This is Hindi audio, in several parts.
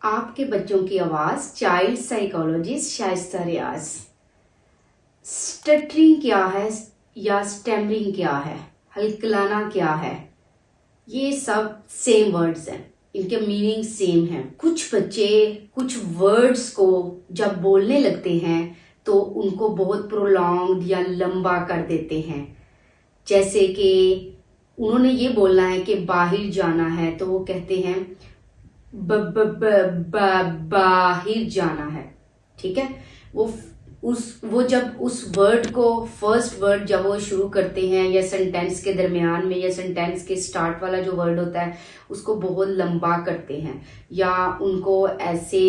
आपके बच्चों की आवाज, चाइल्ड साइकोलॉजिस्ट शाइस्ता रियाज। स्टटरिंग क्या है या स्टैमरिंग क्या है, हल्कलाना क्या है, ये सब सेम वर्ड्स हैं, इनके मीनिंग सेम हैं। कुछ बच्चे कुछ वर्ड्स को जब बोलने लगते हैं तो उनको बहुत प्रोलॉन्ग या लंबा कर देते हैं। जैसे कि उन्होंने ये बोलना है कि बाहर जाना है तो वो कहते हैं बाहिर जाना है। ठीक है, वो जब उस वर्ड को फर्स्ट वर्ड जब वो शुरू करते हैं या सेंटेंस के दरमियान में या सेंटेंस के स्टार्ट वाला जो वर्ड होता है उसको बहुत लंबा करते हैं, या उनको ऐसे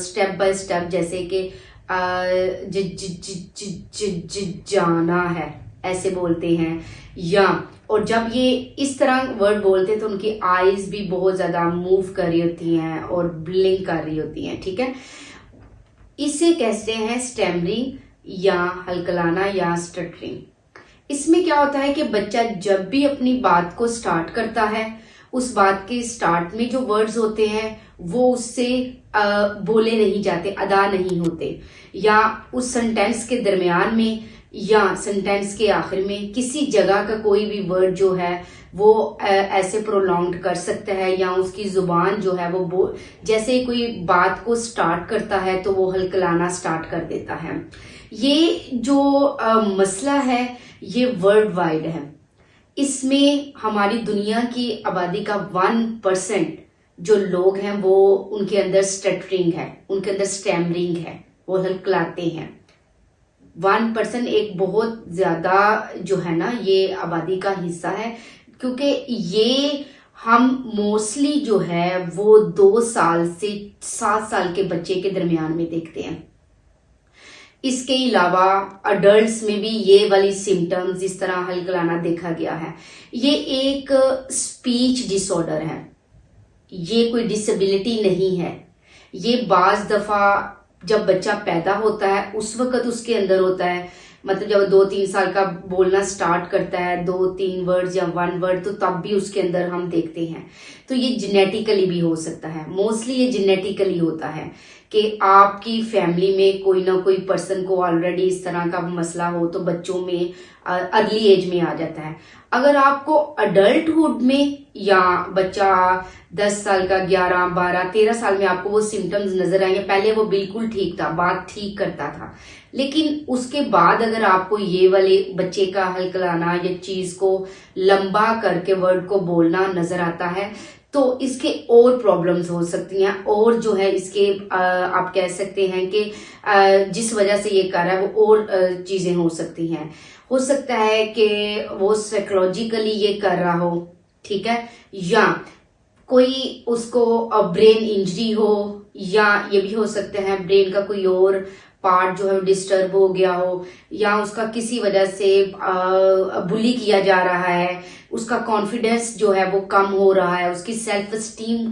स्टेप बाय स्टेप जैसे कि ज ज ज ज ज ज जाना है ऐसे बोलते हैं। या और जब ये इस तरह वर्ड बोलते हैं तो उनकी आईज भी बहुत ज्यादा मूव कर रही होती हैं और ब्लिंक कर रही होती हैं। ठीक है, इसे कहते हैं स्टैमरिंग या हल्कलाना या स्टटरिंग। इसमें क्या होता है कि बच्चा जब भी अपनी बात को स्टार्ट करता है उस बात के स्टार्ट में जो वर्ड्स होते हैं वो उससे बोले नहीं जाते, अदा नहीं होते, या उस सेंटेंस के दरमियान में या सेंटेंस के आखिर में किसी जगह का कोई भी वर्ड जो है वो ऐसे प्रोलॉन्ग कर सकता है, या उसकी जुबान जो है वो जैसे कोई बात को स्टार्ट करता है तो वो हल्कलाना स्टार्ट कर देता है। ये जो मसला है ये वर्ल्ड वाइड है। इसमें हमारी दुनिया की आबादी का 1% जो लोग हैं वो उनके अंदर स्टटरिंग है, उनके अंदर स्टैमरिंग है, वो हल्कलाते हैं। 1% एक बहुत ज्यादा जो है ना ये आबादी का हिस्सा है, क्योंकि ये हम मोस्टली जो है वो 2 साल से 7 साल के बच्चे के दरमियान में देखते हैं। इसके अलावा अडल्ट्स में भी ये वाली सिम्टम्स इस तरह हल्कलाना देखा गया है। ये एक स्पीच डिसऑर्डर है, ये कोई डिसेबिलिटी नहीं है। ये बाज दफा जब बच्चा पैदा होता है उस वक्त उसके अंदर होता है, मतलब जब 2-3 साल का बोलना स्टार्ट करता है 2-3 वर्ड्स या 1 वर्ड, तो तब भी उसके अंदर हम देखते हैं। तो ये जेनेटिकली भी हो सकता है, मोस्टली ये जेनेटिकली होता है कि आपकी फैमिली में कोई ना कोई पर्सन को ऑलरेडी इस तरह का मसला हो तो बच्चों में अर्ली एज में आ जाता है। अगर आपको अडल्टहुड में या बच्चा 10 साल का 11, 12, 13 साल में आपको वो सिम्टम्स नजर आएंगे, पहले वो बिल्कुल ठीक था, बात ठीक करता था, लेकिन उसके बाद अगर आपको ये वाले बच्चे का हल्कलाना या चीज को लंबा करके वर्ड को बोलना नजर आता है तो इसके और प्रॉब्लम्स हो सकती हैं, और जो है इसके आप कह सकते हैं कि जिस वजह से ये कर रहा है वो और चीजें हो सकती हैं। हो सकता है कि वो साइकोलॉजिकली ये कर रहा हो, ठीक है, या कोई उसको ब्रेन इंजरी हो, या ये भी हो सकता है ब्रेन का कोई और पार्ट जो है डिस्टर्ब हो गया हो, या उसका किसी वजह से बुली किया जा रहा है, उसका कॉन्फिडेंस जो है वो कम हो रहा है, उसकी सेल्फ स्टीम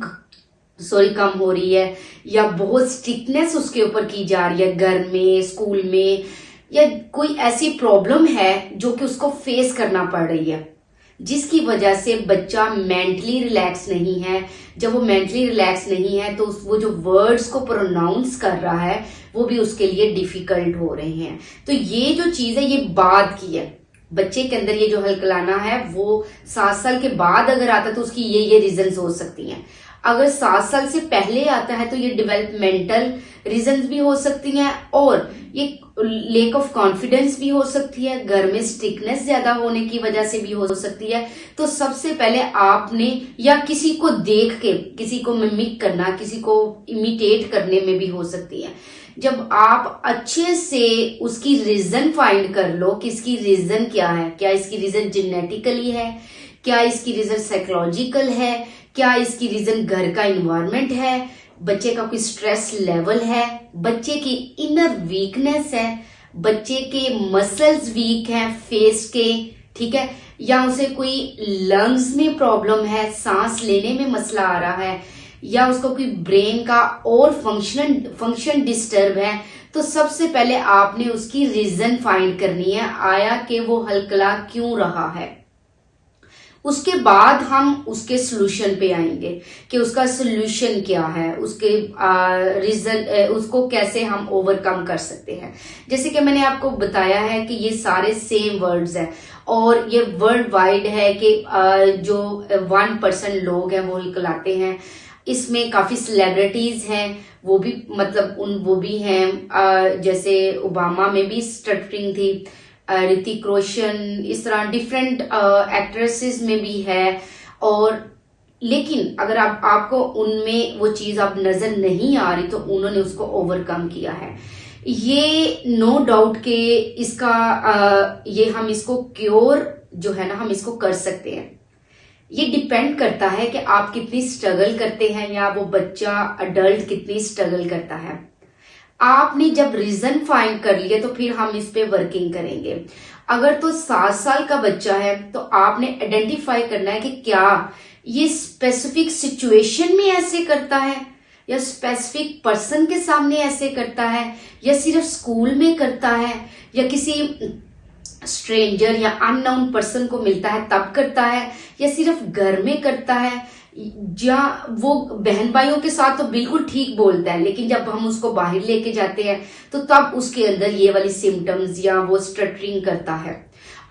कम हो रही है, या बहुत स्ट्रिक्टनेस उसके ऊपर की जा रही है घर में, स्कूल में, या कोई ऐसी प्रॉब्लम है जो कि उसको फेस करना पड़ रही है जिसकी वजह से बच्चा मेंटली रिलैक्स नहीं है। जब वो मेंटली रिलैक्स नहीं है तो वो जो वर्ड्स को प्रोनाउंस कर रहा है वो भी उसके लिए डिफिकल्ट हो रहे हैं। तो ये जो चीज है ये बाद की है, बच्चे के अंदर ये जो हल्कलाना है वो 7 साल के बाद अगर आता है तो उसकी ये रीजंस हो सकती हैं। अगर 7 साल से पहले आता है तो ये डेवलपमेंटल रीजंस भी हो सकती हैं, और ये लेक ऑफ कॉन्फिडेंस भी हो सकती है, घर में स्ट्रिक्टनेस ज्यादा होने की वजह से भी हो सकती है। तो सबसे पहले आपने या किसी को देख के किसी को मिमिक करना, किसी को इमिटेट करने में भी हो सकती है। जब आप अच्छे से उसकी रीजन फाइंड कर लो कि इसकी रीजन क्या है, क्या इसकी रीजन जेनेटिकली है, क्या इसकी रीजन साइकोलॉजिकल है, क्या इसकी रीजन घर का इन्वायरमेंट है, बच्चे का कोई स्ट्रेस लेवल है, बच्चे की इनर वीकनेस है, बच्चे के मसल्स वीक हैं फेस के, ठीक है, या उसे कोई लंग्स में प्रॉब्लम है, सांस लेने में मसला आ रहा है, या उसको कोई ब्रेन का और फंक्शन डिस्टर्ब है। तो सबसे पहले आपने उसकी रीजन फाइंड करनी है, आया कि वो हल्कला क्यों रहा है। उसके बाद हम उसके सोल्यूशन पे आएंगे कि उसका सोल्यूशन क्या है, उसके रीजन, उसको कैसे हम ओवरकम कर सकते हैं। जैसे कि मैंने आपको बताया है कि ये सारे सेम वर्ड्स हैं और ये वर्ल्ड वाइड है कि जो 1% लोग हैं वो कहलाते हैं। इसमें काफी सेलिब्रिटीज हैं, वो भी मतलब वो भी हैं, जैसे ओबामा में भी स्टटरिंग थी, ऋतिक रोशन, इस तरह डिफरेंट एक्ट्रेसेस में भी है। और लेकिन अगर आपको उनमें वो चीज अब नजर नहीं आ रही तो उन्होंने उसको ओवरकम किया है। ये नो डाउट के इसका ये हम इसको क्योर जो है ना हम इसको कर सकते हैं। ये डिपेंड करता है कि आप कितनी स्ट्रगल करते हैं या वो बच्चा अडल्ट कितनी स्ट्रगल करता है। आपने जब रीजन फाइंड कर लिया तो फिर हम इस पे वर्किंग करेंगे। अगर तो 7 साल का बच्चा है तो आपने आइडेंटिफाई करना है कि क्या ये स्पेसिफिक सिचुएशन में ऐसे करता है या स्पेसिफिक पर्सन के सामने ऐसे करता है या सिर्फ स्कूल में करता है या किसी स्ट्रेंजर या अननोन पर्सन को मिलता है तब करता है या सिर्फ घर में करता है। या वो बहन भाइयों के साथ तो बिल्कुल ठीक बोलता है लेकिन जब हम उसको बाहर लेके जाते हैं तो तब उसके अंदर ये वाली सिम्टम्स या वो स्टटरिंग करता है।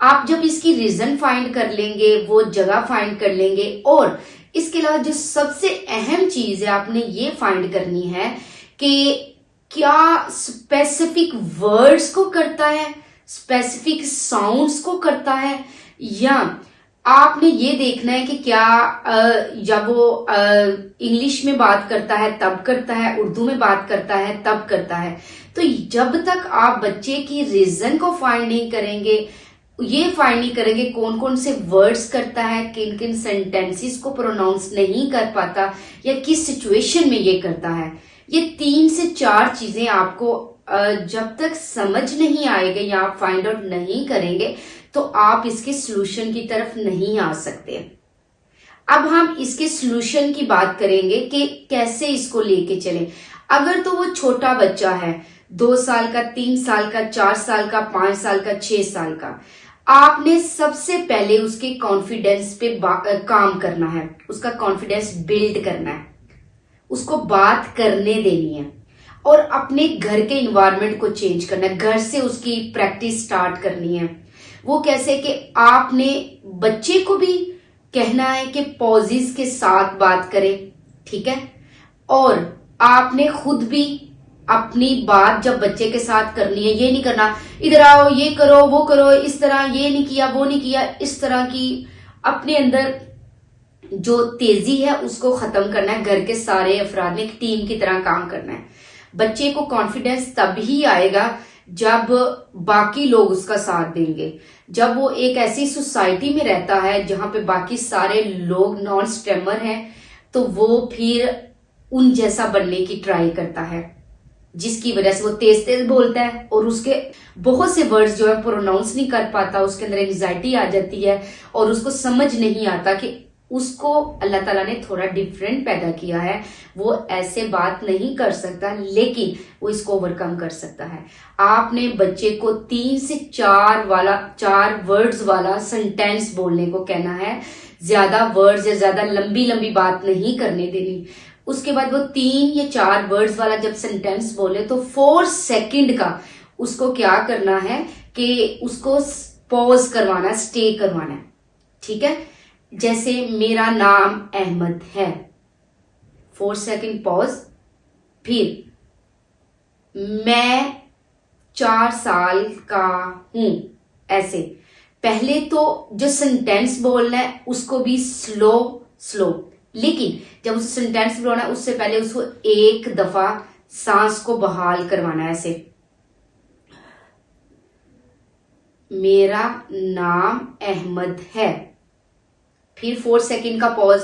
आप जब इसकी रीजन फाइंड कर लेंगे, वो जगह फाइंड कर लेंगे, और इसके अलावा जो सबसे अहम चीज है आपने ये फाइंड करनी है कि क्या स्पेसिफिक वर्ड्स को करता है, स्पेसिफिक साउंड्स को करता है, या आपने ये देखना है कि क्या जब वो इंग्लिश में बात करता है तब करता है, उर्दू में बात करता है तब करता है। तो जब तक आप बच्चे की रीजन को फाइंड नहीं करेंगे, ये फाइंड नहीं करेंगे कौन कौन से वर्ड्स करता है, किन किन सेंटेंसेस को प्रोनाउंस नहीं कर पाता या किस सिचुएशन में ये करता है, ये 3 से 4 चीजें आपको जब तक समझ नहीं आएगा या आप फाइंड आउट नहीं करेंगे तो आप इसके सोल्यूशन की तरफ नहीं आ सकते। अब हम इसके सोल्यूशन की बात करेंगे कि कैसे इसको लेके चलें। अगर तो वो छोटा बच्चा है, 2 साल का, 3 साल का, 4 साल का, 5 साल का, 6 साल का, आपने सबसे पहले उसके कॉन्फिडेंस पे काम करना है, उसका कॉन्फिडेंस बिल्ड करना है, उसको बात करने देनी है और अपने घर के इन्वायरमेंट को चेंज करना है। घर से उसकी प्रैक्टिस स्टार्ट करनी है। वो कैसे कि आपने बच्चे को भी कहना है कि पॉजेस के साथ बात करें, ठीक है, और आपने खुद भी अपनी बात जब बच्चे के साथ करनी है, ये नहीं करना इधर आओ ये करो वो करो, इस तरह ये नहीं किया वो नहीं किया, इस तरह की अपने अंदर जो तेजी है उसको खत्म करना है। घर के सारे अफराद ने एक टीम की तरह काम करना है। बच्चे को कॉन्फिडेंस तभी आएगा जब बाकी लोग उसका साथ देंगे, जब वो एक ऐसी सोसाइटी में रहता है जहां पे बाकी सारे लोग नॉन स्टेमर हैं, तो वो फिर उन जैसा बनने की ट्राई करता है, जिसकी वजह से वो तेज तेज बोलता है और उसके बहुत से वर्ड्स जो है प्रोनाउंस नहीं कर पाता, उसके अंदर एंजाइटी आ जाती है और उसको समझ नहीं आता कि उसको अल्लाह ताला ने थोड़ा डिफरेंट पैदा किया है, वो ऐसे बात नहीं कर सकता लेकिन वो इसको ओवरकम कर सकता है। आपने बच्चे को 3 से 4 वर्ड्स वाला सेंटेंस बोलने को कहना है, ज्यादा वर्ड्स या ज्यादा लंबी लंबी बात नहीं करने देनी। उसके बाद वो 3 या 4 वर्ड्स वाला जब सेंटेंस बोले तो 4 सेकंड का उसको क्या करना है कि उसको पॉज करवाना, स्टे करवाना है, ठीक है। जैसे मेरा नाम अहमद है, 4 सेकंड पॉज, फिर मैं 4 साल का हूं, ऐसे। पहले तो जो सेंटेंस बोलना है उसको भी स्लो स्लो, लेकिन जब उस सेंटेंस बोलना है उससे पहले उसको एक दफा सांस को बहाल करवाना है, ऐसे। मेरा नाम अहमद है, फिर 4 सेकंड का पॉज,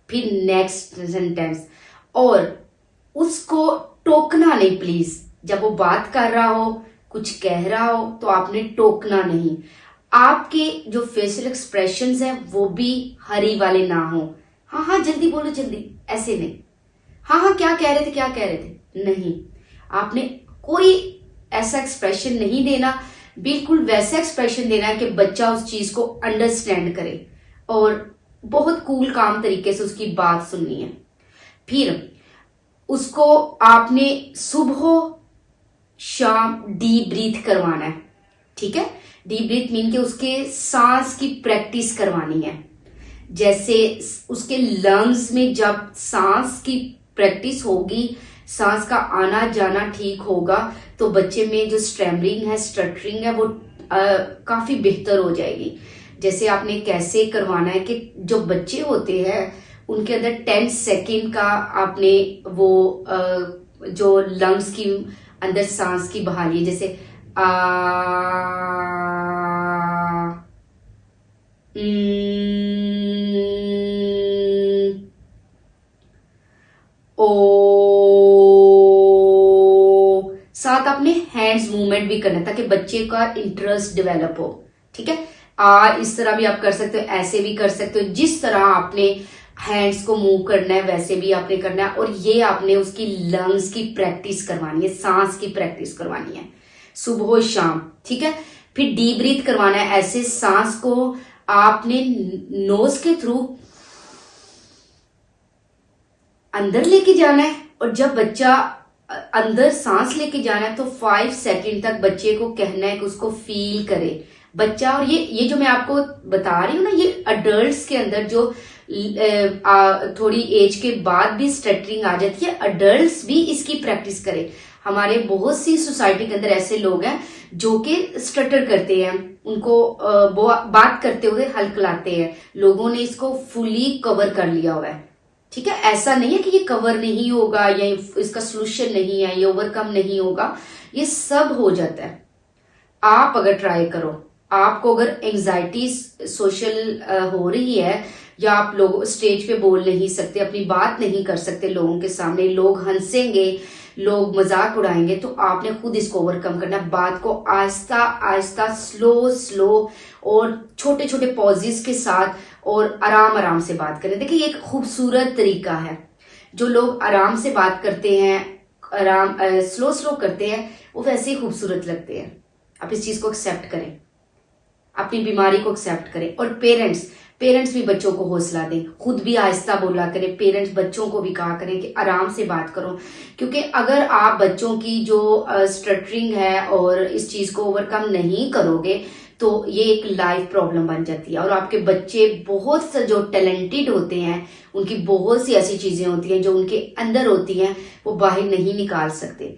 फिर नेक्स्ट सेंटेंस। और उसको टोकना नहीं प्लीज। जब वो बात कर रहा हो, कुछ कह रहा हो तो आपने टोकना नहीं। आपके जो फेशियल एक्सप्रेशंस हैं वो भी हरी वाले ना हो। हाँ हाँ जल्दी बोलो जल्दी, ऐसे नहीं। हाँ हाँ क्या कह रहे थे क्या कह रहे थे, नहीं। आपने कोई ऐसा एक्सप्रेशन नहीं देना, बिल्कुल वैसा एक्सप्रेशन देना है कि बच्चा उस चीज को अंडरस्टैंड करे। और बहुत कूल काम तरीके से उसकी बात सुननी है। फिर उसको आपने सुबह शाम डीप ब्रीथ करवाना है, ठीक है। डीप ब्रीथ मीन के उसके सांस की प्रैक्टिस करवानी है। जैसे उसके लंग्स में जब सांस की प्रैक्टिस होगी, सांस का आना जाना ठीक होगा, तो बच्चे में जो स्ट्रैमरिंग है, स्टटरिंग है, वो काफी बेहतर हो जाएगी। जैसे आपने कैसे करवाना है कि जो बच्चे होते हैं उनके अंदर 10 सेकेंड का आपने वो जो लंग्स की अंदर सांस की बहाली है, जैसे आ ओ, साथ आपने हैंड्स मूवमेंट भी करना है ताकि बच्चे का इंटरेस्ट डेवलप हो, ठीक है। इस तरह भी आप कर सकते हो, ऐसे भी कर सकते हो, जिस तरह आपने हैंड्स को मूव करना है वैसे भी आपने करना है। और ये आपने उसकी लंग्स की प्रैक्टिस करवानी है, सांस की प्रैक्टिस करवानी है सुबह शाम, ठीक है। फिर डीप ब्रीथ करवाना है। ऐसे सांस को आपने नोज के थ्रू अंदर लेके जाना है, और जब बच्चा अंदर सांस लेके जाना है तो 5 सेकंड तक बच्चे को कहना है कि उसको फील करे बच्चा। और ये जो मैं आपको बता रही हूँ ना, ये अडल्ट्स के अंदर जो थोड़ी एज के बाद भी स्टटरिंग आ जाती है, अडल्ट्स भी इसकी प्रैक्टिस करें। हमारे बहुत सी सोसाइटी के अंदर ऐसे लोग हैं जो कि स्टटर करते हैं, उनको बात करते हुए हल्कलाते हैं। लोगों ने इसको फुली कवर कर लिया हुआ है, ठीक है। ऐसा नहीं है कि ये कवर नहीं होगा या इसका सोल्यूशन नहीं है, ये ओवरकम नहीं होगा, ये सब हो जाता है। आप अगर ट्राई करो, आपको अगर एंजाइटी सोशल हो रही है, या आप लोग स्टेज पे बोल नहीं सकते, अपनी बात नहीं कर सकते लोगों के सामने, लोग हंसेंगे, लोग मजाक उड़ाएंगे, तो आपने खुद इसको ओवरकम करना। बात को आहिस्ता आहिस्ता, स्लो स्लो और छोटे छोटे पॉजेस के साथ और आराम आराम से बात करें। देखिए ये एक खूबसूरत तरीका है। जो लोग आराम से बात करते हैं, आराम स्लो स्लो करते हैं, वो वैसे ही खूबसूरत लगते हैं। आप इस चीज को एक्सेप्ट करें, अपनी बीमारी को एक्सेप्ट करें। और पेरेंट्स भी बच्चों को हौसला दें, खुद भी आहिस्ता बोला करें। पेरेंट्स बच्चों को भी कहा करें कि आराम से बात करो, क्योंकि अगर आप बच्चों की जो स्टटरिंग है और इस चीज को ओवरकम नहीं करोगे तो ये एक लाइफ प्रॉब्लम बन जाती है। और आपके बच्चे बहुत से जो टैलेंटेड होते हैं, उनकी बहुत सी ऐसी चीजें होती हैं जो उनके अंदर होती हैं, वो बाहर नहीं निकाल सकते।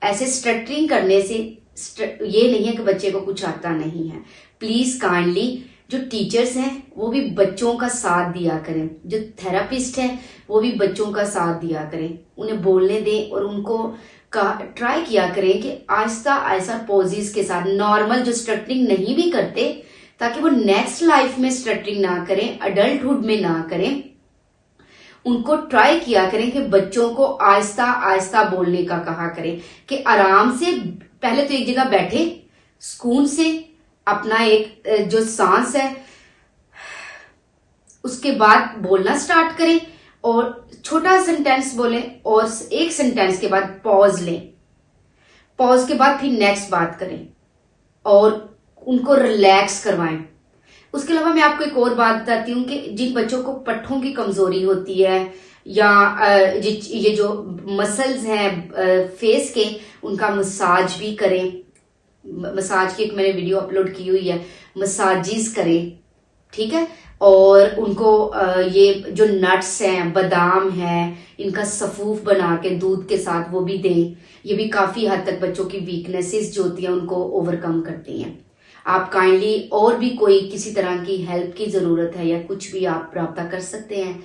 ऐसे स्टटरिंग करने से ये नहीं है कि बच्चे को कुछ आता नहीं है। प्लीज काइंडली जो टीचर्स हैं वो भी बच्चों का साथ दिया करें, जो थेरापिस्ट हैं वो भी बच्चों का साथ दिया करें, उन्हें बोलने दें और उनको ट्राई किया करें कि आहिस्ता आहिस्ता पॉजेस के साथ, नॉर्मल जो स्टटरिंग नहीं भी करते, ताकि वो नेक्स्ट लाइफ में स्टटरिंग ना करें, अडल्टहुड में ना करें। उनको ट्राई किया करें कि बच्चों को आहिस्ता आहिस्ता बोलने का कहा करें, कि आराम से पहले तो एक जगह बैठे, सुकून से अपना एक जो सांस है उसके बाद बोलना स्टार्ट करें, और छोटा सेंटेंस बोलें, और एक सेंटेंस के बाद पॉज लें, पॉज के बाद फिर नेक्स्ट बात करें और उनको रिलैक्स करवाएं। उसके अलावा मैं आपको एक और बात बताती हूँ कि जिन बच्चों को पट्ठों की कमजोरी होती है, या ये जो मसल्स हैं फेस के, उनका मसाज भी करें। मसाज की एक मैंने वीडियो अपलोड की हुई है, मसाजिस करें, ठीक है। और उनको ये जो नट्स हैं, बादाम हैं, इनका सफूफ बना के दूध के साथ वो भी दें। ये भी काफी हद तक बच्चों की वीकनेसेस जो होती हैं उनको ओवरकम करती हैं। आप काइंडली और भी कोई किसी तरह की हेल्प की जरूरत है या कुछ भी आप प्राप्त कर सकते हैं।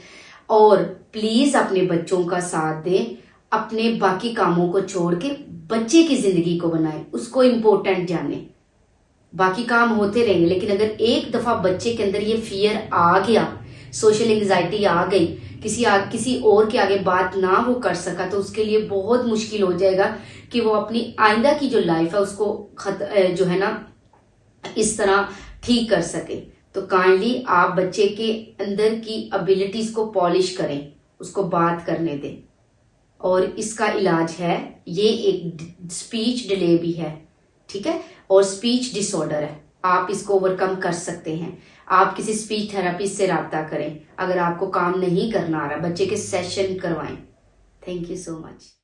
और प्लीज अपने बच्चों का साथ दें, अपने बाकी कामों को छोड़ के बच्चे की जिंदगी को बनाएं, उसको इम्पोर्टेंट जाने। बाकी काम होते रहेंगे, लेकिन अगर एक दफा बच्चे के अंदर ये फियर आ गया, सोशल एंजाइटी आ गई, किसी और के आगे बात ना वो कर सका, तो उसके लिए बहुत मुश्किल हो जाएगा कि वो अपनी आइंदा की जो लाइफ है उसको जो है ना इस तरह ठीक कर सके। तो काइंडली आप बच्चे के अंदर की एबिलिटीज को पॉलिश करें, उसको बात करने दें। और इसका इलाज है, ये एक स्पीच डिले भी है, ठीक है, और स्पीच डिसऑर्डर है। आप इसको ओवरकम कर सकते हैं। आप किसी स्पीच थेरेपिस्ट से राब्ता करें। अगर आपको काम नहीं करना आ रहा, बच्चे के सेशन करवाएं। Thank you so much.